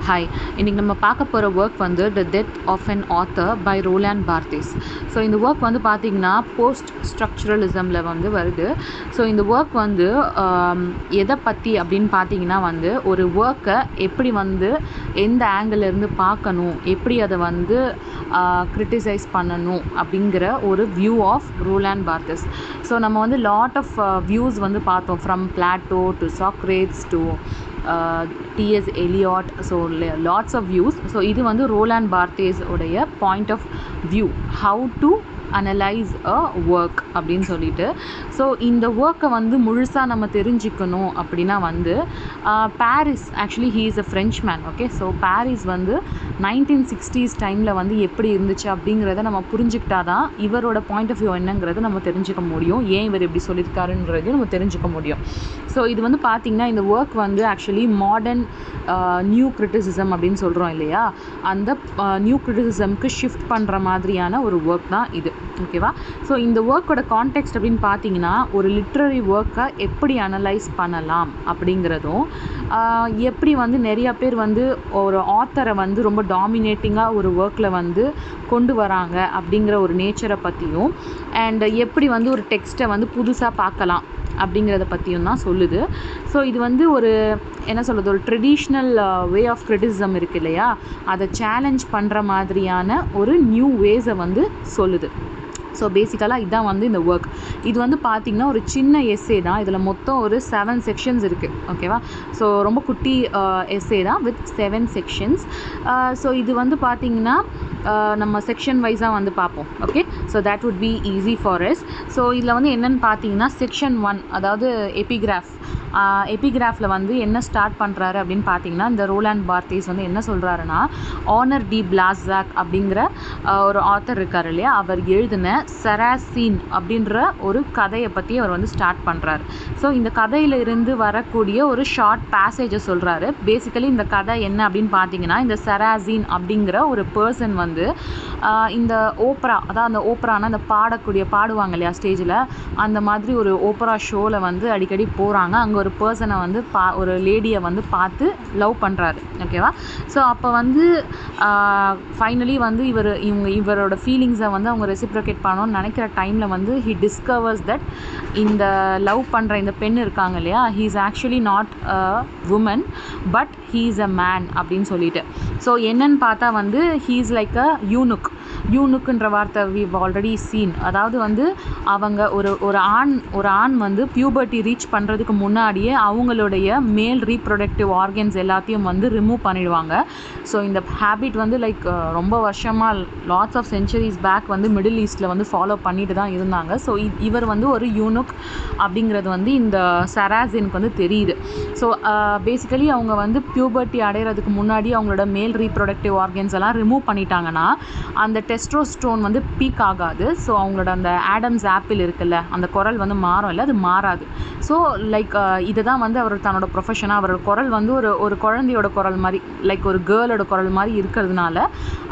Hi, இன்றைக்கி நம்ம பார்க்க போகிற ஒர்க் வந்து the death of an author by Roland Barthes. So இந்த ஒர்க் வந்து பார்த்திங்கன்னா போஸ்ட் ஸ்ட்ரக்சரலிசமில் வந்து வருது. ஸோ இந்த ஒர்க் வந்து எதை பற்றி அப்படின்னு பார்த்தீங்கன்னா வந்து ஒரு ஒர்க்கை எப்படி வந்து எந்த ஆங்கிளிருந்து பார்க்கணும், எப்படி அதை வந்து கிரிட்டிசைஸ் பண்ணணும் அப்படிங்கிற ஒரு view of Roland Barthes. So நம்ம வந்து லாட் ஆஃப் வியூஸ் வந்து பார்த்தோம், from Plato to Socrates to T.S. Eliot, so lots of views. So இது வந்து ரோலாண்ட் பார்த்தேஸ் உடைய point of view, how to analyse a work அப்படின்னு சொல்லிட்டு. ஸோ இந்த ஒர்க்கை வந்து முழுசாக நம்ம தெரிஞ்சுக்கணும் அப்படின்னா வந்து Paris, actually he is a French man. Okay, so Paris வந்து 1960s டைமில் வந்து எப்படி இருந்துச்சு அப்படிங்கிறத நம்ம புரிஞ்சுக்கிட்டா தான் இவரோட பாயிண்ட் ஆஃப் வியூ என்னங்கிறத நம்ம தெரிஞ்சுக்க முடியும், ஏன் இவர் எப்படி சொல்லியிருக்காருன்றதையும் நம்ம தெரிஞ்சுக்க முடியும். ஸோ இது வந்து பார்த்திங்கன்னா இந்த ஒர்க் வந்து ஆக்சுவலி மாடர்ன் நியூ கிரிட்டிசிசம் அப்படின்னு சொல்கிறோம் இல்லையா, அந்த நியூ கிரிட்டிசிசம்க்கு ஷிஃப்ட் பண்ணுற மாதிரியான ஒரு ஒர்க் தான் இது. ஓகேவா? ஸோ இந்த ஒர்க்கோட கான்டெக்ஸ்ட் அப்படின்னு பார்த்தீங்கன்னா ஒரு லிட்ரரி ஒர்க்கை எப்படி அனலைஸ் பண்ணலாம் அப்படிங்கிறதும், எப்படி வந்து நிறையா பேர் வந்து ஒரு ஆத்தரை வந்து ரொம்ப டாமினேட்டிங்காக ஒரு ஒர்க்கில் வந்து கொண்டு வராங்க அப்படிங்கிற ஒரு நேச்சரை பற்றியும், அண்ட் எப்படி வந்து ஒரு டெக்ஸ்ட்டை வந்து புதுசாக பார்க்கலாம் அப்படிங்கிறத பற்றியும் தான் சொல்லுது. ஸோ இது வந்து ஒரு என்ன சொல்கிறது, ஒரு ட்ரெடிஷ்னல் வே ஆஃப் கிரிட்டிசிசம் இருக்குது இல்லையா, அதை சேலஞ்ச் பண்ணுற மாதிரியான ஒரு நியூ வேஸை வந்து சொல்லுது. ஸோ பேசிக்கலாக இதுதான் வந்து இந்த ஒர்க். இது வந்து பார்த்திங்கன்னா ஒரு சின்ன எஸ்ஸே தான், இதில் மொத்தம் ஒரு 7 செக்ஷன்ஸ் இருக்குது. ஓகேவா? ஸோ ரொம்ப குட்டி எஸ்ஸே தான் வித் 7 செக்ஷன்ஸ். ஸோ இது வந்து பார்த்திங்கன்னா நம்ம செக்ஷன் வைஸாக வந்து பார்ப்போம். Okay, so that would be easy for us. So இதில் வந்து என்னென்னு பார்த்தீங்கன்னா செக்ஷன் 1, அதாவது எபிகிராஃப். எபிகிராஃபில் வந்து என்ன ஸ்டார்ட் பண்ணுறாரு அப்படின்னு பார்த்தீங்கன்னா, இந்த ரோலாண்ட் பார்த்தேஸ் வந்து என்ன சொல்கிறாருன்னா, ஆனர் டி பிளாஸாக் அப்படிங்கிற ஒரு ஆத்தர் இருக்கார் இல்லையா, அவர் எழுதின சராசீன் அப்படின்ற ஒரு கதையை பற்றி அவர் வந்து ஸ்டார்ட் பண்ணுறாரு. ஸோ இந்த கதையில் இருந்து வரக்கூடிய ஒரு ஷார்ட் பேசேஜை சொல்கிறாரு. பேசிக்கலி இந்த கதை என்ன அப்படின்னு பார்த்தீங்கன்னா, இந்த சராசீன் அப்படிங்கிற ஒரு பர்சன் வந்து இந்த ஓப்ரா, அதாவது அந்த ஓப்ரானா அந்த பாடுவாங்க இல்லையா ஸ்டேஜில், அந்த மாதிரி ஒரு ஓப்ரா ஷோவில் வந்து அடிக்கடி போகிறாங்க. அங்கே ஒரு பர்சனை வந்து ஒரு லேடியை வந்து பார்த்து லவ் பண்ணுறாரு. ஓகேவா? ஸோ அப்போ வந்து ஃபைனலி வந்து இவரோட ஃபீலிங்ஸை வந்து அவங்க ரெசிப்ரோகேட் பண்ணணும்னு நினைக்கிற டைமில் வந்து ஹி டிஸ்கவர்ஸ் தட் இந்த லவ் பண்ணுற இந்த பெண் இருக்காங்க இல்லையா, he is actually not a woman but he is a man அப்படின்னு சொல்லிட்டு. ஸோ என்னன்னு பார்த்தா வந்து ஹீ இஸ் லைக் அ யூனுக்குன்ற வார்த்தை we've already seen. அதாவது வந்து அவங்க ஒரு ஆண் வந்து பியூபர்ட்டி ரீச் பண்ணுறதுக்கு முன்னாடியே அவங்களுடைய மேல் ரீப்ரொடக்டிவ் ஆர்கன்ஸ் எல்லாத்தையும் வந்து ரிமூவ் பண்ணிடுவாங்க. ஸோ இந்த ஹேபிட் வந்து லைக் ரொம்ப வருஷமாக லாட்ஸ் ஆஃப் சென்ச்சுரிஸ் பேக் வந்து மிடில் ஈஸ்டில் வந்து ஃபாலோ பண்ணிட்டு தான் இருந்தாங்க. ஸோ இவர் வந்து ஒரு யூனுக் அப்படிங்கிறது வந்து இந்த சராசினுக்கு வந்து தெரியுது. ஸோ பேசிக்கலி அவங்க வந்து பியூபர்ட்டி அடைகிறதுக்கு முன்னாடி அவங்களோட மேல் ரீப்ரொடக்டிவ் ஆர்கன்ஸ் எல்லாம் ரிமூவ் பண்ணிட்டாங்கன்னா அந்த டெஸ்ட்ரோஸ்டோன் வந்து பீக் ஆகாது. ஸோ அவங்களோட அந்த ஆடம்ஸ் ஆப்பிள் இருக்குல்ல, அந்த குரல் வந்து மாறும் இல்லை, அது மாறாது. ஸோ லைக் இதை தான் வந்து அவர் தன்னோட ப்ரொஃபஷனாக, அவரோட குரல் வந்து ஒரு குழந்தையோட குரல் மாதிரி, லைக் ஒரு கேர்ளோட குரல் மாதிரி இருக்கிறதுனால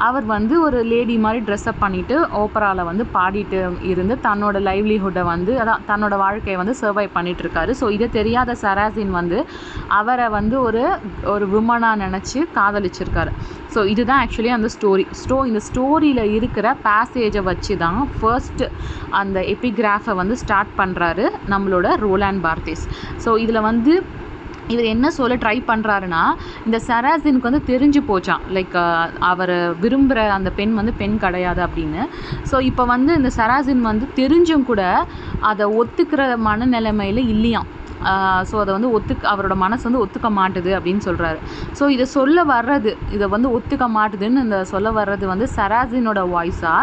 அவர் வந்து ஒரு லேடி மாதிரி ட்ரெஸ்அப் பண்ணிவிட்டு ஓப்பராவில் வந்து பாடிட்டு இருந்து தன்னோட லைவ்லிஹுட்டை வந்து, அதான் தன்னோட வாழ்க்கையை வந்து சர்வை பண்ணிட்டு இருக்காரு. ஸோ இதை தெரியாத சராசின் வந்து அவரை வந்து ஒரு விமனாக நினச்சி காதலிச்சிருக்காரு. ஸோ இதுதான் ஆக்சுவலி அந்த இந்த ஸ்டோரியில் இருக்கிற பேசேஜை வச்சு தான் ஃபர்ஸ்ட் அந்த எபிகிராஃபை வந்து ஸ்டார்ட் பண்ணுறாரு நம்மளோட ரோலாண்ட் பார்த்தேஸ். ஸோ இதில் வந்து இவர் என்ன சொல்ல ட்ரை பண்ணுறாருன்னா, இந்த சராசினுக்கு வந்து தெரிஞ்சு போச்சான், லைக் அவர் விரும்புகிற அந்த பெண் வந்து பெண் கிடையாது அப்படின்னு. ஸோ இப்போ வந்து இந்த சராசின் வந்து தெரிஞ்சும் கூட அதை ஒத்துக்கிற மனநிலைமையில் இல்லையாம். ஸோ அதை வந்து அவரோட மனசு வந்து ஒத்துக்க மாட்டுது அப்படின்னு சொல்கிறாரு. ஸோ இதை வந்து ஒத்துக்க மாட்டுதுன்னு இந்த சொல்ல வர்றது வந்து சராசினோட வாய்ஸா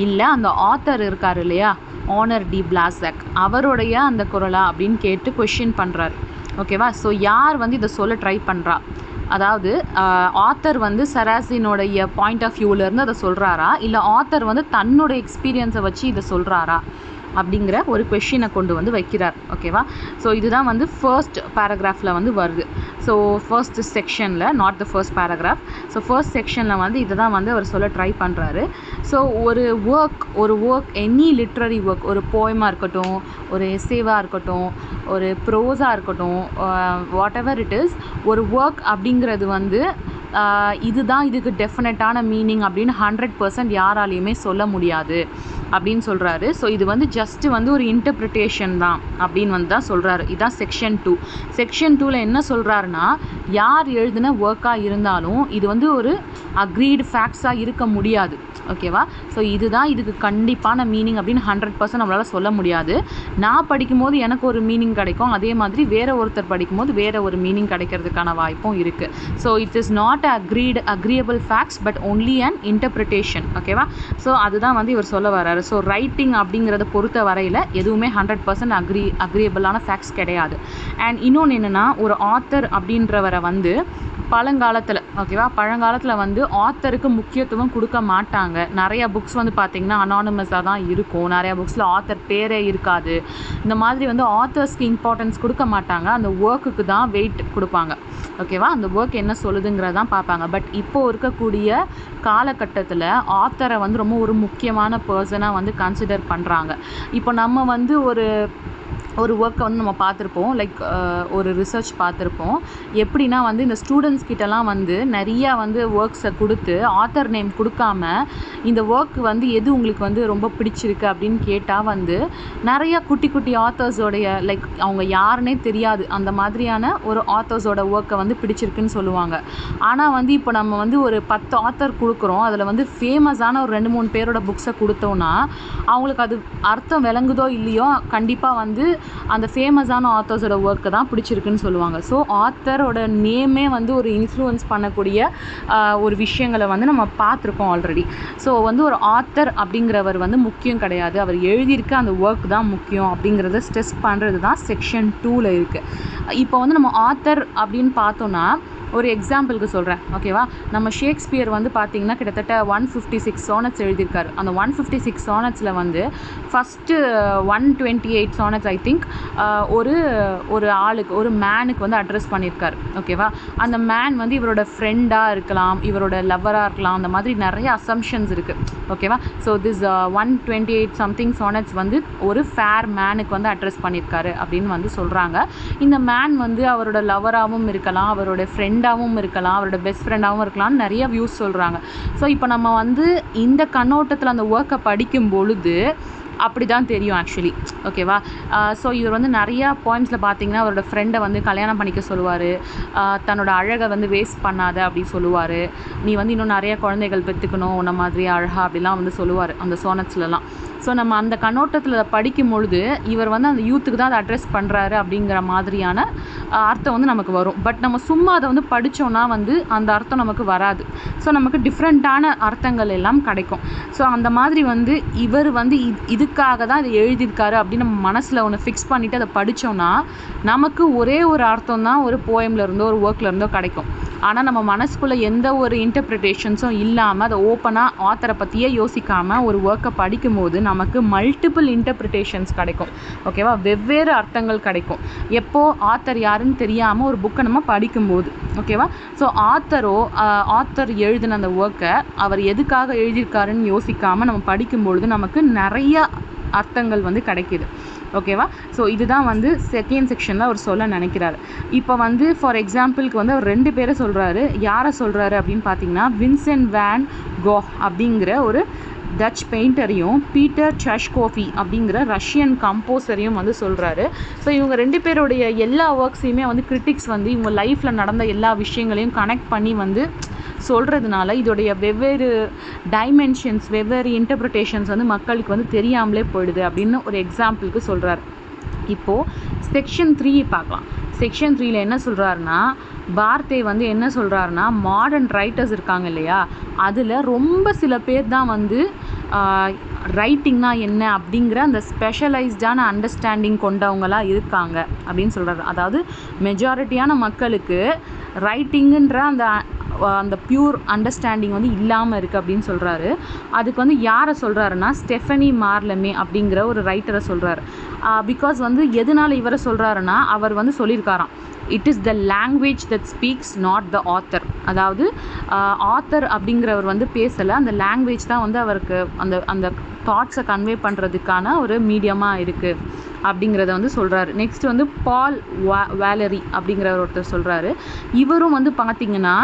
இல்லை அந்த ஆத்தர் இருக்கார் இல்லையா, ஆனர் டி பிளாஸாக், அவருடைய அந்த குரலா அப்படின்னு கேட்டு கொஷின் பண்ணுறாரு. ஓகேவா? ஸோ யார் வந்து இதை சொல்ல ட்ரை பண்ணுறா, அதாவது ஆத்தர் வந்து சராசினோடைய பாயிண்ட் ஆஃப் வியூவிலேருந்து அதை சொல்கிறாரா, இல்லை ஆத்தர் வந்து தன்னோட எக்ஸ்பீரியன்ஸை வச்சு இதை சொல்கிறாரா அப்படிங்கிற ஒரு கொஷினை கொண்டு வந்து வைக்கிறார். ஓகேவா? ஸோ இதுதான் வந்து ஃபர்ஸ்ட் பேராகிராஃபில் வந்து வருது. ஸோ ஃபர்ஸ்ட் செக்ஷனில், not the first paragraph. So first செக்ஷனில் வந்து இதை தான் வந்து அவர் சொல்ல ட்ரை பண்ணுறாரு. ஸோ ஒரு ஒர்க் எனி லிட்ரரி ஒர்க், ஒரு போயமாக இருக்கட்டும், ஒரு எஸ்ஸேவாக இருக்கட்டும், ஒரு ப்ரோஸாக இருக்கட்டும், வாட் எவர் இட் இஸ், ஒரு ஒர்க் அப்படிங்கிறது வந்து இதுதான் இதுக்கு டெஃபினட்டான மீனிங் அப்படின்னு 100% யாராலையுமே சொல்ல முடியாது அப்படின்னு சொல்கிறாரு. ஸோ இது வந்து ஜஸ்ட்டு வந்து ஒரு இன்டர்பிரிட்டேஷன் தான் அப்படின்னு வந்து தான் சொல்கிறாரு. இதுதான் செக்ஷன் 2. செக்ஷன் 2ல் என்ன சொல்கிறாருன்னா, யார் எழுதின ஒர்க்காக இருந்தாலும் இது வந்து ஒரு அக்ரீடு ஃபேக்ட்ஸாக இருக்க முடியாது. ஓகேவா? ஸோ இதுதான் இதுக்கு கண்டிப்பான மீனிங் அப்படின்னு 100% நம்மளால் சொல்ல முடியாது. நான் படிக்கும்போது எனக்கு ஒரு மீனிங் கிடைக்கும், அதே மாதிரி வேறு ஒருத்தர் படிக்கும்போது வேறு ஒரு மீனிங் கிடைக்கிறதுக்கான வாய்ப்பும் இருக்குது. So it is not agreeable facts but only an interpretation. ஓகேவா? ஸோ அதுதான் வந்து இவர் சொல்ல வர்றாரு. ஸோ ரைட்டிங் அப்படிங்கிறத பொறுத்த வரையில் எதுவுமே 100% அக்ரியபிளான ஃபேக்ட்ஸ் கிடையாது. அண்ட் இன்னொன்று என்னென்னா, ஒரு ஆத்தர் அப்படின்றவரை வந்து பழங்காலத்தில் வந்து ஆத்தருக்கு முக்கியத்துவம் கொடுக்க மாட்டாங்க. நிறையா புக்ஸ் வந்து பார்த்திங்கன்னா அனானிமஸாக தான் இருக்கும். நிறையா புக்ஸில் ஆத்தர் பேரே இருக்காது. இந்த மாதிரி வந்து ஆத்தர்ஸ்க்கு இம்பார்ட்டன்ஸ் கொடுக்க மாட்டாங்க. அந்த ஒர்க்குக்கு தான் வெயிட் கொடுப்பாங்க. ஓகேவா? அந்த ஒர்க் என்ன சொல்லுதுங்கிறதான் பார்ப்பாங்க. பட் இப்போது இருக்கக்கூடிய காலகட்டத்தில் ஆத்தரை வந்து ரொம்ப ஒரு முக்கியமான பர்சனாக வந்து கன்சிடர் பண்ணுறாங்க. இப்போ நம்ம வந்து ஒரு ஒர்க்கை வந்து நம்ம பார்த்துருப்போம், லைக் ஒரு ரிசர்ச் பார்த்துருப்போம். எப்படின்னா வந்து இந்த ஸ்டூடெண்ட்ஸ் கிட்டலாம் வந்து நிறையா வந்து ஒர்க்ஸை கொடுத்து ஆத்தர் நேம் கொடுக்காம இந்த ஒர்க் வந்து எது உங்களுக்கு வந்து ரொம்ப பிடிச்சிருக்கு அப்படின்னு கேட்டால் வந்து நிறையா குட்டி குட்டி ஆத்தர்ஸோடைய லைக் அவங்க யாருன்னே தெரியாது அந்த மாதிரியான ஒரு ஆத்தர்ஸோட ஒர்க்கை வந்து பிடிச்சிருக்குன்னு சொல்லுவாங்க. ஆனால் வந்து இப்போ நம்ம வந்து ஒரு 10 ஆத்தர் கொடுக்குறோம், அதில் வந்து ஃபேமஸான ஒரு 2-3 பேரோட புக்ஸை கொடுத்தோன்னா அவங்களுக்கு அது அர்த்தம் விளங்குதோ இல்லையோ கண்டிப்பாக வந்து அந்த ஃபேமஸான ஆத்தர்ஸோட ஒர்க்கு தான் பிடிச்சிருக்குன்னு சொல்லுவாங்க. ஸோ ஆத்தரோட நேமே வந்து ஒரு இன்ஃப்ளூயன்ஸ் பண்ணக்கூடிய ஒரு விஷயங்களை வந்து நம்ம பார்த்துருக்கோம் ஆல்ரெடி. ஸோ வந்து ஒரு ஆத்தர் அப்படிங்கிறவர் வந்து முக்கியம் கிடையாது, அவர் எழுதியிருக்க அந்த ஒர்க் தான் முக்கியம் அப்படிங்கிறத ஸ்ட்ரெஸ் பண்ணுறது தான் செக்ஷன் 2ல் இருக்குது. இப்போ வந்து நம்ம ஆத்தர் அப்படின்னு பார்த்தோன்னா ஒரு எக்ஸாம்பிளுக்கு சொல்கிறேன். ஓகேவா? நம்ம ஷேக்ஸ்பியர் வந்து பார்த்திங்கன்னா கிட்டத்தட்ட 156 சானட்ஸ் எழுதியிருக்காரு. அந்த 156 சானட்ஸில் வந்து ஃபஸ்ட்டு 128 சானட்ஸ் ஐ திங்க் ஒரு ஆளுக்கு ஒரு மேனுக்கு வந்து அட்ரஸ் பண்ணியிருக்காரு. ஓகேவா? அந்த மேன் வந்து இவரோட ஃப்ரெண்டாக இருக்கலாம், இவரோட லவ்வராக இருக்கலாம், அந்த மாதிரி நிறைய அசம்ஷன்ஸ் இருக்குது. ஓகேவா? ஸோ திஸ் 128 சம்திங் சானட்ஸ் வந்து ஒரு ஃபேர் மேனுக்கு வந்து அட்ரஸ் பண்ணியிருக்காரு அப்படின்னு வந்து சொல்கிறாங்க. இந்த மேன் வந்து அவரோட லவராகவும் இருக்கலாம், அவரோட ஃப்ரெண்டாகவும் இருக்கலாம், அவரோட பெஸ்ட் ஃப்ரெண்டாகவும் இருக்கலாம்னு நிறைய வியூஸ் சொல்கிறாங்க. ஸோ இப்போ நம்ம வந்து இந்த கண்ணோட்டத்தில் அந்த ஒர்க்கை படிக்கும் பொழுது அப்படி தான் தெரியும் ஆக்சுவலி. ஓகேவா? ஸோ இவர் வந்து நிறையா பாயிண்ட்ஸில் பார்த்தீங்கன்னா அவரோட ஃப்ரெண்டை வந்து கல்யாணம் பண்ணிக்க சொல்லுவார், தன்னோட அழகை வந்து வேஸ்ட் பண்ணாத அப்படி சொல்லுவார், நீ வந்து இன்னும் நிறைய குழந்தைகள் பெற்றுக்கணும் உன்ன மாதிரி அழகா அப்படிலாம் வந்து சொல்லுவார் அந்த சோனட்ஸ்லலாம். ஸோ நம்ம அந்த கண்ணோட்டத்தில் படிக்கும் பொழுது இவர் வந்து அந்த யூத்துக்கு தான் அதை அட்ரஸ் பண்ணுறாரு அப்படிங்கிற மாதிரியான அர்த்தம் வந்து நமக்கு வரும். பட் நம்ம சும்மா அதை வந்து படித்தோன்னா வந்து அந்த அர்த்தம் நமக்கு வராது. ஸோ நமக்கு டிஃப்ரெண்ட்டான அர்த்தங்கள் எல்லாம் கிடைக்கும். ஸோ அந்த மாதிரி வந்து இவர் வந்து இதுக்காக தான் இதை எழுதியிருக்காரு அப்படின்னு நம்ம மனசில் ஒன்று ஃபிக்ஸ் பண்ணிவிட்டு அதை படித்தோன்னா நமக்கு ஒரே ஒரு அர்த்தம் தான் ஒரு போயமில் இருந்தோ ஒரு ஒர்க்கில் இருந்தோ கிடைக்கும். ஆனால் நம்ம மனசுக்குள்ளே எந்த ஒரு இன்டர்பிரிட்டேஷன்ஸும் இல்லாமல் அதை ஓப்பனாக ஆத்தரை பற்றியே யோசிக்காமல் ஒரு ஒர்க்கை படிக்கும்போது நமக்கு மல்டிபிள் இன்டர்பிரிட்டேஷன்ஸ் கிடைக்கும். ஓகேவா? வெவ்வேறு அர்த்தங்கள் கிடைக்கும் எப்போது ஆத்தர் யாருன்னு தெரியாமல் ஒரு புக்கை நம்ம படிக்கும்போது. ஓகேவா? ஸோ ஆத்தர் எழுதின அந்த ஒர்க்கை அவர் எதுக்காக எழுதியிருக்காருன்னு யோசிக்காமல் நம்ம படிக்கும்பொழுது நமக்கு நிறைய அர்த்தங்கள் வந்து கிடைக்கிது. ஓகேவா? ஸோ இதுதான் வந்து செகண்ட் செக்ஷனில் அவர் சொல்ல நினைக்கிறாரு. இப்போ வந்து ஃபார் எக்ஸாம்பிளுக்கு வந்து அவர் 2 பேரை சொல்கிறாரு. யாரை சொல்கிறாரு அப்படின்னு பார்த்தீங்கன்னா, வின்சென்ட் வேன் கோஹ் அப்படிங்கிற ஒரு டச் பெயிண்டரையும் பீட்டர் சஷ்கோஃபி அப்படிங்கிற ரஷ்யன் கம்போசரையும் வந்து சொல்கிறாரு. ஸோ இவங்க 2 பேருடைய எல்லா ஒர்க்ஸையுமே வந்து கிரிட்டிக்ஸ் வந்து இவங்க லைஃப்பில் நடந்த எல்லா விஷயங்களையும் கனெக்ட் பண்ணி வந்து சொல்கிறதுனால இதோடைய வெவ்வேறு டைமென்ஷன்ஸ் வெவ்வேறு இன்டர்பிரிட்டேஷன்ஸ் வந்து மக்களுக்கு வந்து தெரியாமலே போயிடுது அப்படின்னு ஒரு எக்ஸாம்பிளுக்கு சொல்கிறார். இப்போது செக்ஷன் 3 பார்க்கலாம். செக்ஷன் 3ல் என்ன சொல்கிறாருன்னா, பார்த்தே வந்து என்ன சொல்கிறாருன்னா, மாடர்ன் ரைட்டர்ஸ் இருக்காங்க இல்லையா, அதில் ரொம்ப சில பேர் தான் வந்து ரைட்டிங்னா என்ன அப்படிங்கிற அந்த ஸ்பெஷலைஸ்டான அண்டர்ஸ்டாண்டிங் கொண்டவங்களாக இருக்காங்க அப்படின்னு சொல்கிறாரு. அதாவது மெஜாரிட்டியான மக்களுக்கு ரைட்டிங்குன்ற அந்த பியூர் அண்டர்ஸ்டாண்டிங் வந்து இல்லாமல் இருக்குது அப்படின்னு சொல்கிறாரு. அதுக்கு வந்து யாரை சொல்கிறாருன்னா, ஸ்டெஃபனி மார்லமே அப்படிங்கிற ஒரு ரைட்டரை சொல்கிறாரு. பிகாஸ் வந்து எதனால் இவரை சொல்கிறாருன்னா, அவர் வந்து சொல்லியிருக்காராம், it is the language that speaks not the author. அதாவது ஆத்தர் அப்படிங்கிறவர் வந்து பேசலை, அந்த லாங்குவேஜ் தான் வந்து அவருக்கு அந்த அந்த தாட்ஸை கன்வே பண்ணுறதுக்கான ஒரு மீடியமாக இருக்குது அப்படிங்கிறத வந்து சொல்கிறாரு. நெக்ஸ்ட் வந்து பால் வேலரி அப்படிங்கிறவர் ஒருத்தர் சொல்கிறாரு. இவரும் வந்து பார்த்திங்கன்னா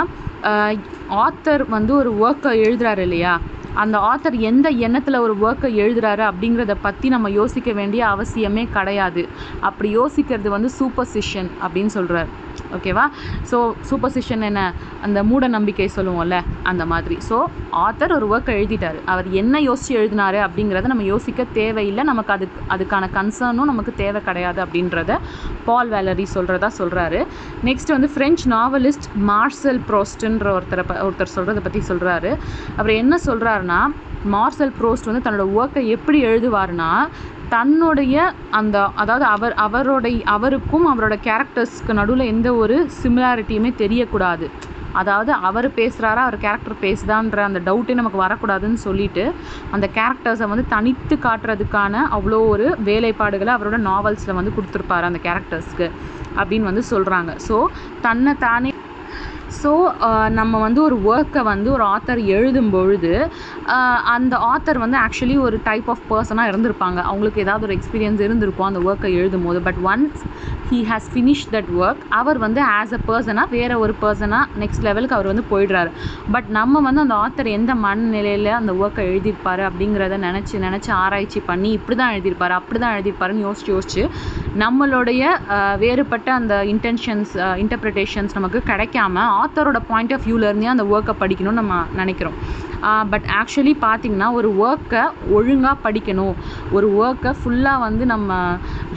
ஆத்தர் வந்து ஒரு ஒர்க்கை எழுதுகிறாரு இல்லையா, அந்த ஆத்தர் எந்த எண்ணத்தில் ஒரு ஒர்க்கை எழுதுகிறாரு அப்படிங்கிறத பற்றி நம்ம யோசிக்க வேண்டிய அவசியமே கிடையாது. அப்படி யோசிக்கிறது வந்து சூப்பர்சிஷன் அப்படின்னு சொல்கிறார். ஓகேவா? ஸோ சூப்பர்சிஷன் என்ன, அந்த மூட நம்பிக்கை சொல்லுவோம்ல, அந்த மாதிரி. ஸோ ஆத்தர் ஒரு ஒர்க்கை எழுதிட்டார், அவர் என்ன யோசித்து எழுதினாரு அப்படிங்கிறத நம்ம யோசிக்க தேவையில்லை, நமக்கு அதுக்கான கன்சர்னும் நமக்கு தேவை கிடையாது அப்படின்றத பால் வேலரி சொல்கிறாரு. நெக்ஸ்ட் வந்து ஃப்ரெஞ்ச் நாவலிஸ்ட் மார்செல் ப்ரோஸ்ட்ன்ற ஒருத்தர் சொல்கிறத பற்றி சொல்கிறாரு. அவர் என்ன சொல்கிறாருன்னா, மார்செல் ப்ரோஸ்ட் வந்து தன்னோட ஒர்க்கை எப்படி எழுதுவார்னா, தன்னுடைய அந்த அதாவது அவருக்கும் அவரோட கேரக்டர்ஸ்க்கு நடுவில் எந்த ஒரு சிமிலாரிட்டியுமே தெரியக்கூடாது. அதாவது அவர் பேசுகிறாரா, அவர் கேரக்டர் பேசுதான்ற அந்த டவுட்டே நமக்கு வரக்கூடாதுன்னு சொல்லிட்டு அந்த கேரக்டர்ஸை வந்து தனித்து காட்டுறதுக்கான அவ்வளோ ஒரு வேலைப்பாடுகளை அவரோட நாவல்ஸில் வந்து கொடுத்துருப்பாரு அந்த கேரக்டர்ஸ்க்கு அப்படின்னு வந்து சொல்கிறாங்க. ஸோ தன்னை தானே நம்ம வந்து ஒரு ஒர்க்கை வந்து ஒரு ஆத்தர் எழுதும் பொழுது அந்த ஆத்தர் வந்து ஆக்சுவலி ஒரு டைப் ஆஃப் பர்சனாக இருந்திருப்பாங்க, அவங்களுக்கு ஏதாவது ஒரு எக்ஸ்பீரியன்ஸ் இருந்திருக்கும் அந்த ஒர்க்கை எழுதும் போது. But once he has finish that work, அவர் வந்து ஆஸ் அ பர்சனாக வேறு ஒரு பர்சனாக நெக்ஸ்ட் லெவலுக்கு அவர் வந்து போயிடுறாரு. பட் நம்ம வந்து அந்த ஆத்தர் எந்த மனநிலையில் அந்த ஒர்க்கை எழுதியிருப்பார் அப்படிங்கிறத நினச்சி ஆராய்ச்சி பண்ணி இப்படி தான் எழுதியிருப்பார், அப்படி தான் எழுதியிருப்பாருன்னு யோசிச்சு நம்மளுடைய வேறுபட்ட அந்த இன்டர்பிரிட்டேஷன்ஸ் நமக்கு கிடைக்காம ஆத்தரோட பாயிண்ட் ஆஃப் வியூலேருந்தே அந்த ஒர்க்கை படிக்கணும்னு நம்ம நினைக்கிறோம். பட் ஆக்சுவலி பார்த்திங்கன்னா ஒரு ஒர்க்கை ஒழுங்காக படிக்கணும், ஒரு ஒர்க்கை ஃபுல்லாக வந்து நம்ம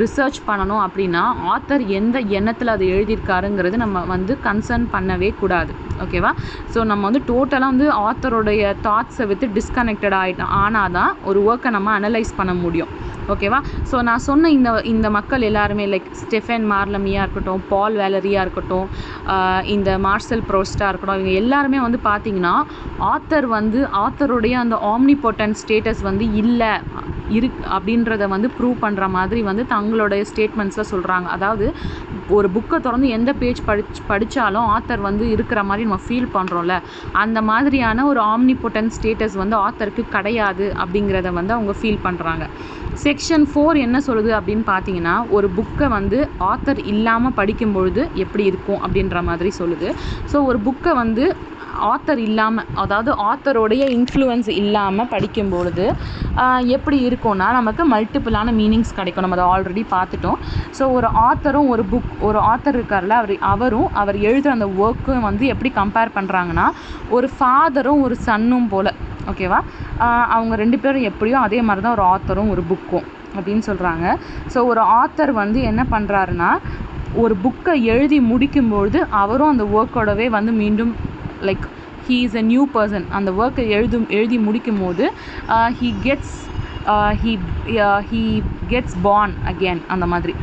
ரிசர்ச் பண்ணணும் அப்படின்னா ஆத்தர் எந்த எண்ணத்தில் அது எழுதியிருக்காருங்கிறது நம்ம வந்து கன்சர்ன் பண்ணவே கூடாது. ஓகேவா? ஸோ நம்ம வந்து டோட்டலாக வந்து ஆத்தரோடைய தாட்ஸை விட்டு டிஸ்கனெக்டட் ஆனால் தான் ஒரு ஒர்க்கை நம்ம அனலைஸ் பண்ண முடியும். ஓகேவா? ஸோ நான் சொன்ன இந்த மக்கள் எல்லாருமே லைக் ஸ்டெஃபன் மார்லமியாக இருக்கட்டும், பால் வேலரியாக இருக்கட்டும், இந்த மார்செல் ப்ரோஸ்ட்டாக இருக்கட்டும், இவங்க எல்லாருமே வந்து பார்த்திங்கன்னா ஆத்தருடைய அந்த ஆம்னிபொட்டன்ட் ஸ்டேட்டஸ் வந்து இல்லை அப்படின்றத வந்து ப்ரூவ் பண்ணுற மாதிரி வந்து தங்களுடைய ஸ்டேட்மெண்ட்ஸில் சொல்கிறாங்க. அதாவது ஒரு புக்கை திறந்து எந்த பேஜ் படித்தாலும் ஆத்தர் வந்து இருக்கிற மாதிரி நம்ம ஃபீல் பண்ணுறோம்ல, அந்த மாதிரியான ஒரு ஆம்னிபொட்டன்ட் ஸ்டேட்டஸ் வந்து ஆத்தருக்கு கிடையாது அப்படிங்கிறத வந்து அவங்க ஃபீல் பண்ணுறாங்க. செக்ஷன் 4 என்ன சொல்லுது அப்படின்னு பார்த்தீங்கன்னா, ஒரு புக்கை வந்து ஆத்தர் இல்லாமல் படிக்கும்பொழுது எப்படி இருக்கும் அப்படின்ற மாதிரி சொல்லுது. ஸோ ஒரு புக்கை வந்து ஆத்தர் இல்லாமல், அதாவது ஆத்தரோடைய இன்ஃப்ளூயன்ஸ் இல்லாமல் படிக்கும்பொழுது எப்படி இருக்கும்னா நமக்கு மல்டிபிளான மீனிங்ஸ் கிடைக்கும். நம்ம அதை ஆல்ரெடி பார்த்துட்டோம். ஸோ ஒரு ஆத்தர் இருக்கார்ல, அவர் எழுதுகிற அந்த ஒர்க்கும் வந்து எப்படி கம்பேர் பண்ணுறாங்கன்னா, ஒரு ஃபாதரும் ஒரு சன்னும் போல். ஓகேவா? அவங்க 2 பேரும் எப்படியோ அதே மாதிரி தான் ஒரு ஆத்தரும் ஒரு புக்கும் அப்படின்னு சொல்கிறாங்க. ஸோ ஒரு ஆத்தர் வந்து என்ன பண்ணுறாருன்னா, ஒரு புக்கை எழுதி முடிக்கும்பொழுது அவரும் அந்த ஒர்க்கோடவே வந்து மீண்டும் like he is a new person, அந்த ஒர்க்கை எழுதி முடிக்கும் போது he gets born again அந்த மாதிரி.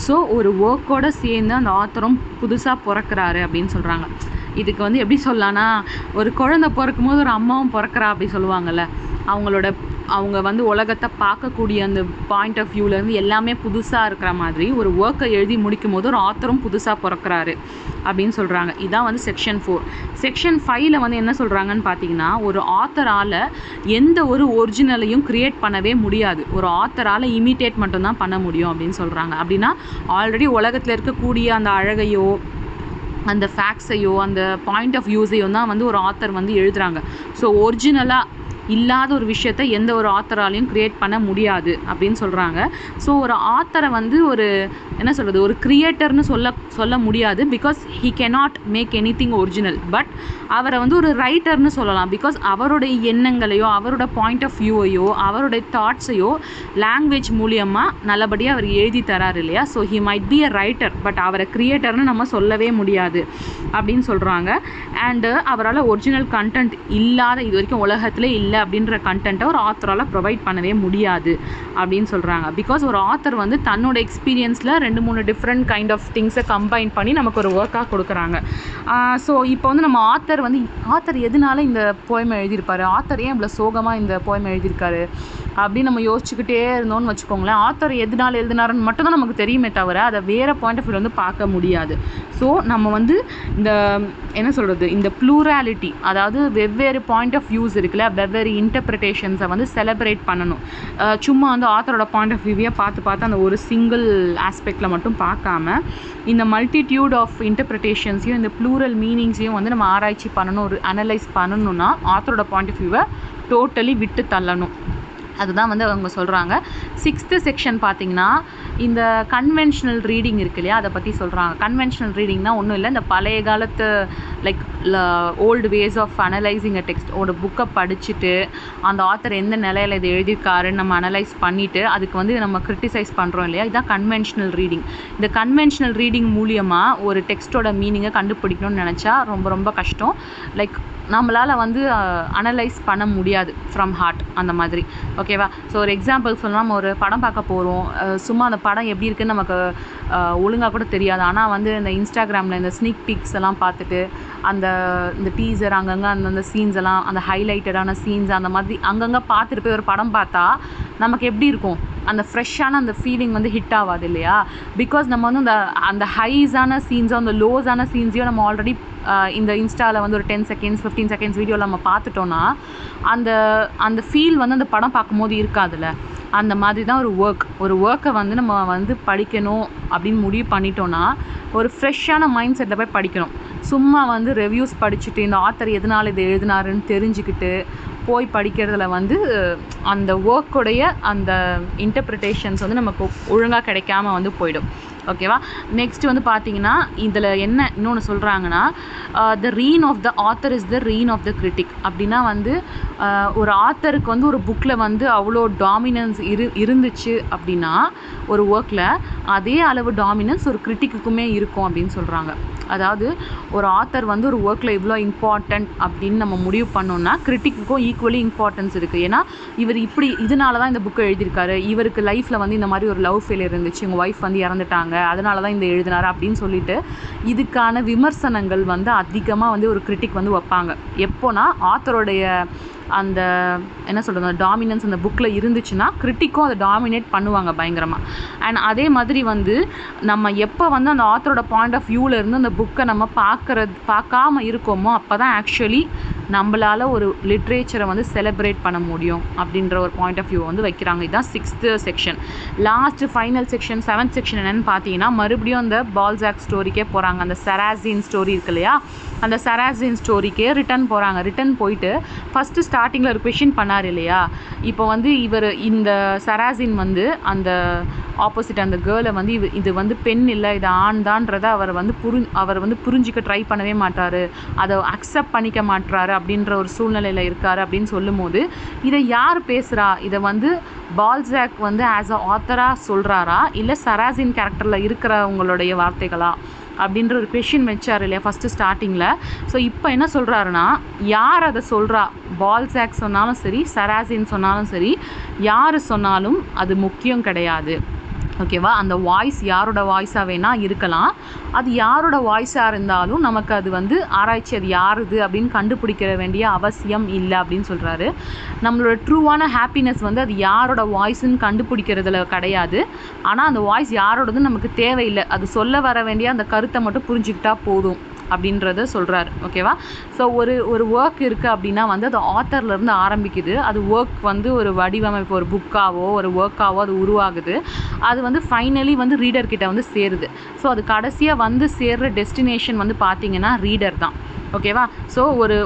ஸோ ஒரு ஒர்க்கோட சேர்ந்து அந்த ஆத்தரும் புதுசாக பிறக்கிறாரு அப்படின்னு சொல்கிறாங்க. இதுக்கு வந்து எப்படி சொல்லலான்னா, ஒரு குழந்தை பிறக்கும் போது ஒரு அம்மாவும் பிறக்கிறா அப்படி சொல்லுவாங்கள்ல, அவங்க வந்து உலகத்தை பார்க்கக்கூடிய அந்த பாயிண்ட் ஆஃப் வியூலேருந்து எல்லாமே புதுசாக இருக்கிற மாதிரி ஒரு ஒர்க்கை எழுதி முடிக்கும் போது ஒரு ஆத்தரும் புதுசாக பிறக்கிறாரு அப்படின்னு சொல்கிறாங்க. இதான் வந்து செக்ஷன் 4. செக்ஷன் 5 வந்து என்ன சொல்கிறாங்கன்னு பார்த்தீங்கன்னா, ஒரு ஆத்தரால் எந்த ஒரு ஒரிஜினலையும் க்ரியேட் பண்ணவே முடியாது, ஒரு ஆத்தரால் இமிட்டேட் மட்டும்தான் பண்ண முடியும் அப்படின்னு சொல்கிறாங்க. அப்படின்னா ஆல்ரெடி உலகத்தில் இருக்கக்கூடிய அந்த அழகையோ அந்த ஃபேக்ட்ஸையோ அந்த பாயிண்ட் ஆஃப் வியூஸையும் தான் வந்து ஒரு ஆத்தர் வந்து எழுதுகிறாங்க. ஸோ ஒரிஜினலாக இல்லாத ஒரு விஷயத்தை எந்த ஒரு ஆத்தராலையும் க்ரியேட் பண்ண முடியாது அப்படின்னு சொல்கிறாங்க. ஸோ ஒரு ஆத்தரை வந்து ஒரு என்ன சொல்கிறது, ஒரு க்ரியேட்டர்னு சொல்ல முடியாது, because he cannot make anything original. But அவரை வந்து ஒரு ரைட்டர்னு சொல்லலாம், பிகாஸ் அவருடைய எண்ணங்களையோ அவரோட பாயிண்ட் ஆஃப் வியூவையோ அவருடைய தாட்ஸையோ லாங்குவேஜ் மூலியமாக நல்லபடியாக அவர் எழுதி தராரு இல்லையா. So he might be a writer, but அவரை க்ரியேட்டர்னு நம்ம சொல்லவே முடியாது அப்படின்னு சொல்கிறாங்க. அண்டு அவரால் ஒரிஜினல் கண்டென்ட் இல்லாத, இது வரைக்கும் உலகத்திலே இல்லை அப்படின்ற கண்டென்ட்டை ஒரு ஆத்தரால் ப்ரொவைட் பண்ணவே முடியாது அப்படின்னு சொல்கிறாங்க. பிகாஸ் ஒரு ஆத்தர் வந்து தன்னோட எக்ஸ்பீரியன்ஸில் 2-3 டிஃப்ரெண்ட் கைண்ட் ஆஃப் திங்ஸை கம்பைன் பண்ணி நமக்கு ஒரு ஒர்க்காக கொடுக்குறாங்க. ஸோ இப்போ வந்து நம்ம ஆத்தர் எதனால இந்த போயம் எழுதியிருப்பார், ஆத்தர் ஏன் இவ்வளோ சோகமாக இந்த போயம் எழுதியிருக்காரு அப்படின்னு நம்ம யோசிச்சுக்கிட்டே இருந்தோம்னு வச்சுக்கோங்களேன். ஆத்தர் எதனால எழுதினாருன்னு மட்டும்தான் நமக்கு தெரியுமே தவிர அதை வேறு பாயிண்ட் ஆஃப் வியூ வந்து பார்க்க முடியாது. ஸோ நம்ம வந்து இந்த என்ன சொல்கிறது, இந்த ப்ளூராலிட்டி, அதாவது வெவ்வேறு பாயிண்ட் ஆஃப் வியூஸ் இருக்குல்ல, வெவ்வேறு இன்டர்பிரிட்டேஷன்ஸை வந்து செலிப்ரேட் பண்ணணும். சும்மா வந்து ஆத்தரோட பாயிண்ட் ஆஃப் வியூவே பார்த்து அந்த ஒரு சிங்கிள் ஆஸ்பெக்டில் மட்டும் பார்க்காம இந்த மல்டிடியூட் ஆஃப் இன்டர்பிரிட்டேஷன்ஸையும் இந்த ப்ளூரல் மீனிங்ஸையும் வந்து நம்ம ஆராய்ச்சி பண்ணணும், ஒரு அனலைஸ் பண்ணணும்னா ஆத்தரோட பாயிண்ட் ஆஃப் வியூவை டோட்டலி விட்டு தள்ளணும். அதுதான் வந்து அவங்க சொல்கிறாங்க. 6th செக்ஷன் பார்த்திங்கன்னா இந்த கன்வென்ஷனல் ரீடிங் இருக்கு இல்லையா, அதை பற்றி சொல்கிறாங்க. கன்வென்ஷனல் ரீடிங்னா ஒன்றும் இல்லை, இந்த பழைய காலத்து like old ways of analysing a text, ஒரு புக்கை படிச்சுட்டு அந்த ஆத்தர் எந்த நிலையில் இது எழுதியிருக்காருன்னு நம்ம அனலைஸ் பண்ணிவிட்டு அதுக்கு வந்து நம்ம கிரிட்டிசைஸ் பண்ணுறோம் இல்லையா, இதுதான் கன்வென்ஷனல் ரீடிங். இந்த கன்வென்ஷனல் ரீடிங் மூலியமாக ஒரு டெக்ஸ்ட்டோட மீனிங்கை கண்டுபிடிக்கணும்னு நினச்சா ரொம்ப கஷ்டம். லைக் நம்மளால் வந்து அனலைஸ் பண்ண முடியாது ஃப்ரம் ஹார்ட் அந்த மாதிரி. ஓகேவா? ஸோ ஒரு எக்ஸாம்பிள் சொல்லலாம், நம்ம ஒரு படம் பார்க்க போகிறோம், சும்மா அந்த படம் எப்படி இருக்குன்னு நமக்கு ஒழுங்காக கூட தெரியாது. ஆனால் வந்து இந்த இன்ஸ்டாகிராமில் இந்த ஸ்னீக் பிக்ஸ் எல்லாம் பார்த்துட்டு இந்த டீசர் அங்கங்கே அந்தந்த சீன்ஸ் எல்லாம், அந்த ஹைலைட்டடான சீன்ஸ் அந்த மாதிரி அங்கங்கே பார்த்துட்டு போய் ஒரு படம் பார்த்தா நமக்கு எப்படி இருக்கும், அந்த ஃப்ரெஷ்ஷான அந்த ஃபீலிங் வந்து ஹிட் ஆகாது இல்லையா? பிகாஸ் நம்ம வந்து அந்த ஹைஸான சீன்ஸோ அந்த லோஸான சீன்ஸையோ நம்ம ஆல்ரெடி இந்த இன்ஸ்டாவில் வந்து ஒரு 10 செகண்ட்ஸ் 15 செகண்ட்ஸ் வீடியோவில் நம்ம பார்த்துட்டோன்னா அந்த ஃபீல் வந்து அந்த படம் பார்க்கும்போது இருக்காதுல்ல. அந்த மாதிரி தான் ஒரு ஒர்க்கை வந்து நம்ம வந்து படிக்கணும் அப்படின்னு முடிவு பண்ணிட்டோன்னா ஒரு ஃப்ரெஷ்ஷான மைண்ட் செட்டில் போய் படிக்கணும். சும்மா வந்து ரிவ்யூஸ் படிச்சுட்டு இந்த ஆத்தர் எதனால் இது எழுதினாருன்னு தெரிஞ்சுக்கிட்டு போய் படிக்கிறதுல வந்து அந்த ஒர்க்குடைய அந்த இன்டர்பிரிட்டேஷன்ஸ் வந்து நமக்கு ஒழுங்காக கிடைக்காம வந்து போயிடும். ஓகேவா? நெக்ஸ்ட் வந்து பார்த்தீங்கன்னா இதில் என்ன இன்னொன்று சொல்கிறாங்கன்னா, the reign of the author is the reign of the critic. அப்படின்னா வந்து ஒரு ஆத்தருக்கு வந்து ஒரு புக்கில் வந்து அவ்வளோ டாமினன்ஸ் இருந்துச்சு அப்படின்னா ஒரு ஒர்க்கில் அதே அளவு டாமினன்ஸ் ஒரு கிரிட்டிக்குமே இருக்கும் அப்படின்னு சொல்கிறாங்க. அதாவது ஒரு ஆத்தர் வந்து ஒரு ஒர்க்கில் இவ்வளோ இம்பார்ட்டண்ட் அப்படின்னு நம்ம முடிவு பண்ணோன்னா கிரிட்டிக்குக்கும் ஈக்குவலி இம்பார்ட்டன்ஸ் இருக்குது. ஏன்னா இவர் இதனால தான் இந்த புக்கை எழுதியிருக்காரு, இவருக்கு லைஃப்பில் வந்து இந்த மாதிரி ஒரு லவ் ஃபெயிலியர் இருந்துச்சு, உங்கள் ஒய்ஃப் வந்து இறந்துட்டாங்க, அதனால தான் இந்த எழுதினார் அப்படின்னு சொல்லிட்டு இதுக்கான விமர்சனங்கள் வந்து அதிகமாக வந்து ஒரு கிரிட்டிக் வந்து வைப்பாங்க. எப்போனா ஆத்தருடைய அந்த என்ன சொல்கிறது, அந்த டாமினன்ஸ் அந்த புக்கில் இருந்துச்சுன்னா கிரிட்டிக்கும் அதை டாமினேட் பண்ணுவாங்க பயங்கரமாக. அண்ட் அதே மாதிரி வந்து நம்ம எப்போ வந்து அந்த ஆத்தரோட பாயிண்ட் ஆஃப் வியூவில் இருந்து அந்த புக்கை நம்ம பார்க்காம இருக்கோமோ அப்போ தான் ஆக்சுவலி நம்மளால் ஒரு லிட்ரேச்சரை வந்து செலிப்ரேட் பண்ண முடியும் அப்படின்ற ஒரு பாயிண்ட் ஆஃப் வியூ வந்து வைக்கிறாங்க. இதுதான் 6th section. Last final section 7th section என்னென்னு பார்த்தீங்கன்னா மறுபடியும் அந்த பால்சாக் ஸ்டோரிக்கே போகிறாங்க. அந்த சராசின் ஸ்டோரி இருக்கு இல்லையா, அந்த சராசின் ஸ்டோரிக்கே ரிட்டன் போயிட்டு ஃபஸ்ட்டு ஸ்டார்டிங்கில் ஒரு கொஷின் பண்ணார் இல்லையா, இப்போ வந்து இந்த சராசின் வந்து அந்த ஆப்போசிட் அந்த கேர்ளை வந்து இது வந்து பெண் இல்லை இது ஆண் தான்றதை அவர் வந்து புரிஞ்சிக்க ட்ரை பண்ணவே மாட்டார், அதை அக்செப்ட் பண்ணிக்க மாட்டாரு அப்படின்ற ஒரு சூழ்நிலையில் இருக்கார் அப்படின்னு சொல்லும்போது இதை யார் பேசுகிறா, இதை வந்து பால்சாக் வந்து ஆஸ் அ ஆத்தராக சொல்கிறாரா இல்லை சராசின் கேரக்டரில் இருக்கிறவங்களுடைய வார்த்தைகளா அப்படின்ற ஒரு கொஷின் வச்சார் இல்லையா ஃபஸ்ட்டு ஸ்டார்டிங்கில். ஸோ இப்போ என்ன சொல்கிறாருன்னா, யார் அதை சொல்கிறா, பால்சாக் சொன்னாலும் சரி சராசின் சொன்னாலும் சரி யார் சொன்னாலும் அது முக்கியம் கிடையாது. ஓகேவா? அந்த வாய்ஸ் யாரோட வாய்ஸாக வேணால் இருக்கலாம், அது யாரோட வாய்ஸாக இருந்தாலும் நமக்கு அது வந்து ஆராய்ச்சி அது யாருது அப்படின்னு கண்டுபிடிக்கிற வேண்டிய அவசியம் இல்லை அப்படின்னு சொல்கிறாரு. நம்மளோட ட்ரூவான ஹாப்பினஸ் வந்து அது யாரோட வாய்ஸுன்னு கண்டுபிடிக்கிறதுல கிடையாது, ஆனால் அந்த வாய்ஸ் யாரோடதுன்னு நமக்கு தேவையில்லை, அது சொல்ல வர வேண்டிய அந்த கருத்தை மட்டும் புரிஞ்சுக்கிட்டா போதும் அப்படின்றத சொல்கிறாரு. ஓகேவா? ஸோ ஒரு ஒர்க் இருக்குது அப்படின்னா வந்து அது ஆத்தர்லேருந்து ஆரம்பிக்குது, அது ஒர்க் வந்து ஒரு வடிவமைப்பு ஒரு புக்காவோ ஒரு ஒர்க்காவோ அது உருவாகுது, அது வந்து ஃபைனலி வந்து ரீடர்கிட்ட வந்து சேருது. ஸோ அது கடைசியாக வந்து சேர்கிற டெஸ்டினேஷன் வந்து பார்த்திங்கன்னா ரீடர் தான். ஓகேவா? ஸோ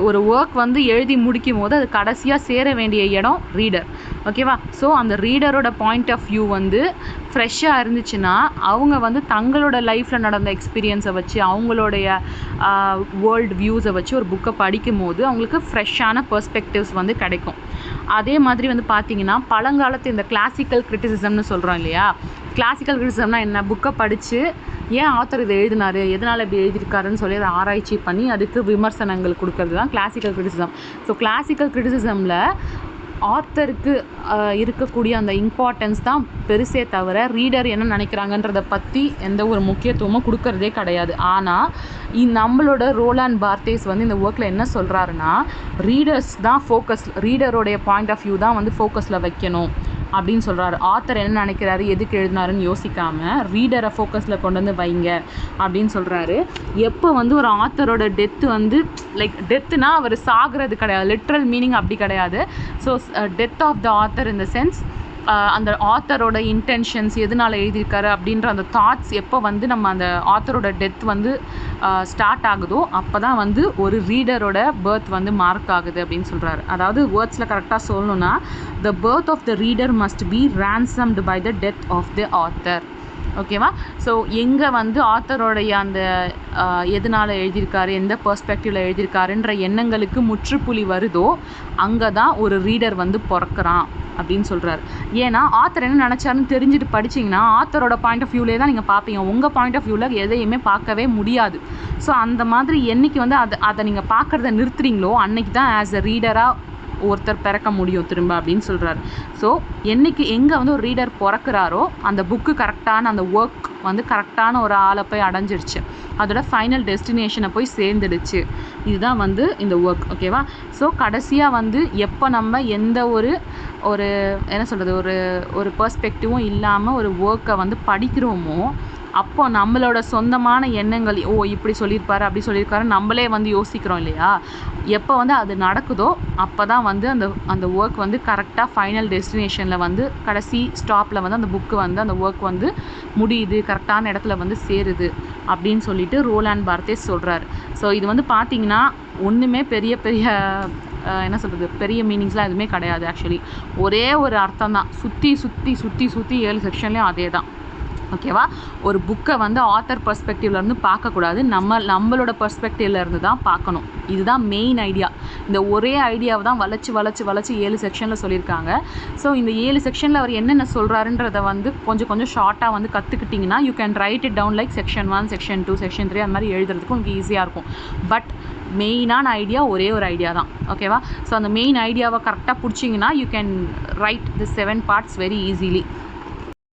ஒரு ஒர்க் வந்து எழுதி முடிக்கும் போது அது கடைசியாக சேர வேண்டிய இடம் ரீடர். ஓகேவா? ஸோ அந்த ரீடரோட பாயிண்ட் ஆஃப் வியூ வந்து ஃப்ரெஷ்ஷாக இருந்துச்சுன்னா அவங்க வந்து தங்களோட லைஃப்பில் நடந்த எக்ஸ்பீரியன்ஸை வச்சு அவங்களுடைய வேர்ல்டு வியூஸை வச்சு ஒரு புக்கை படிக்கும் போது அவங்களுக்கு ஃப்ரெஷ்ஷான பெர்ஸ்பெக்டிவ்ஸ் வந்து கிடைக்கும். அதே மாதிரி வந்து பார்த்திங்கன்னா பழங்காலத்து இந்த கிளாசிக்கல் கிரிட்டிசிசம்னு சொல்கிறோம் இல்லையா, கிளாசிக்கல் கிரிட்டிசிசம்னா என்ன, புக்கை படித்து ஏன் ஆத்தர் இதை எழுதினார், எதனால் இப்படி எழுதியிருக்காருன்னு சொல்லி அதை ஆராய்ச்சி பண்ணி அதுக்கு விமர்சனங்கள் கொடுக்கறது தான் கிளாசிக்கல் கிரிட்டிசிசம். ஸோ கிளாசிக்கல் கிரிட்டிசிசமில் ஆத்தருக்கு இருக்கக்கூடிய அந்த இம்பார்ட்டன்ஸ் தான் பெருசே தவிர ரீடர் என்ன நினைக்கிறாங்கன்றதை பற்றி எந்த ஒரு முக்கியத்துவமும் கொடுக்கறதே கிடையாது. ஆனால் நம்மளோட ரோலாண்ட் பார்த்தேஸ் வந்து இந்த ஒர்க்கில் என்ன சொல்கிறாருன்னா, ரீடர்ஸ் தான் ஃபோக்கஸ், ரீடரோடைய பாயிண்ட் ஆஃப் வியூ தான் வந்து ஃபோக்கஸில் வைக்கணும் அப்படின்னு சொல்கிறாரு. ஆத்தர் என்ன நினைக்கிறாரு, எதுக்கு எழுதினாருன்னு யோசிக்காமல் ரீடரை ஃபோக்கஸில் கொண்டு வந்து வைங்க அப்படின்னு சொல்கிறாரு. எப்போ வந்து ஒரு ஆத்தரோட டெத்து வந்து லைக் டெத்துனா அவர் சாகிறது கிடையாது, லிட்ரல் மீனிங் அப்படி கிடையாது. So death of the author in the sense அந்த ஆத்தரோட இன்டென்ஷன்ஸ் எதனால் எழுதியிருக்காரு அப்படின்ற அந்த தாட்ஸ் எப்போ வந்து நம்ம அந்த ஆத்தரோட டெத் வந்து ஸ்டார்ட் ஆகுதோ அப்போ தான் வந்து ஒரு ரீடரோட பர்த் வந்து மார்க் ஆகுது அப்படின்னு சொல்கிறாரு. அதாவது வேர்ட்ஸில் கரெக்டாக சொல்லணும்னா, the birth of the reader must be ransomed by the death of the author. ஓகேவா? ஸோ எங்கே வந்து ஆத்தரோடைய அந்த எதனால் எழுதியிருக்காரு, எந்த பெர்ஸ்பெக்டிவில் எழுதியிருக்காருன்ற எண்ணங்களுக்கு முற்றுப்புள்ளி வருதோ அங்கே தான் ஒரு ரீடர் வந்து பிறக்கிறான் அப்படின்னு சொல்கிறாரு. ஏன்னா ஆத்தர் என்ன நினச்சாருன்னு தெரிஞ்சுட்டு படிச்சிங்கன்னா ஆத்தரோட பாயிண்ட் ஆஃப் வியூலே தான் நீங்கள் பார்ப்பீங்க. உங்கள் பாயிண்ட் ஆஃப் வியூவில் எதையுமே பார்க்கவே முடியாது. ஸோ அந்த மாதிரி என்றைக்கு வந்து அதை நீங்கள் பார்க்குறத நிறுத்துறீங்களோ அன்னைக்கு தான் ஆஸ் அ ரீடராக ஒருத்தர் பிறக்க முடியும் திரும்ப அப்படின்னு சொல்கிறாரு. ஸோ என்றைக்கு எங்கே வந்து ஒரு ரீடர் பிறக்கிறாரோ அந்த புக்கு கரெக்டான அந்த ஒர்க் வந்து கரெக்டான ஒரு ஆளை போய் அடைஞ்சிருச்சு, அதோட ஃபைனல் டெஸ்டினேஷனை போய் சேர்ந்துடுச்சு. இதுதான் வந்து இந்த ஒர்க். ஓகேவா? ஸோ கடைசியாக வந்து எப்போ நம்ம எந்த ஒரு என்ன சொல்கிறது, ஒரு பெர்ஸ்பெக்டிவும் இல்லாமல் ஒரு ஒர்க்கை வந்து படிக்கிறோமோ அப்போ நம்மளோட சொந்தமான எண்ணங்கள், ஓ இப்படி சொல்லியிருப்பாரு அப்படி சொல்லியிருக்காரு நம்மளே வந்து யோசிக்கிறோம் இல்லையா? எப்போ வந்து அது நடக்குதோ அப்போ தான் வந்து அந்த ஒர்க் வந்து கரெக்டாக ஃபைனல் டெஸ்டினேஷனில் வந்து கடைசி ஸ்டாப்பில் வந்து அந்த புக்கு வந்து அந்த ஒர்க் வந்து முடியுது, கரெக்டான இடத்துல வந்து சேருது அப்படின்னு சொல்லிட்டு ரோலாண்ட் பார்த்தேஸ் சொல்கிறாரு. ஸோ இது வந்து பார்த்திங்கன்னா ஒன்றுமே பெரிய என்ன சொல்கிறது, பெரிய மீனிங்ஸ்லாம் எதுவுமே கிடையாது. ஆக்சுவலி ஒரே ஒரு அர்த்தம் தான், சுற்றி 7 செக்ஷன்லேயும் அதே தான். ஓகேவா? ஒரு புக்கை வந்து ஆத்தர் பர்ஸ்பெக்டிவ்லேருந்து பார்க்கக்கூடாது, நம்மளோட பர்ஸ்பெக்டிவ்லேருந்து தான் பார்க்கணும். இதுதான் மெயின் ஐடியா. இந்த ஒரே ஐடியாவை தான் வளைச்சி 7 செக்ஷனில் சொல்லியிருக்காங்க. ஸோ இந்த 7 செக்ஷனில் அவர் என்னென்ன சொல்கிறாருன்றதை வந்து கொஞ்சம் ஷார்ட்டாக வந்து கற்றுக்கிட்டிங்கன்னா you can write it down like section 1, section 2, section 3 அந்த மாதிரி எழுதுறதுக்கு உங்களுக்கு ஈஸியாக இருக்கும். பட் மெயினான ஐடியா ஒரே ஒரு ஐடியா தான். ஓகேவா? ஸோ அந்த மெயின் ஐடியாவை கரெக்டாக பிடிச்சிங்கன்னா you can write the 7 parts very easily.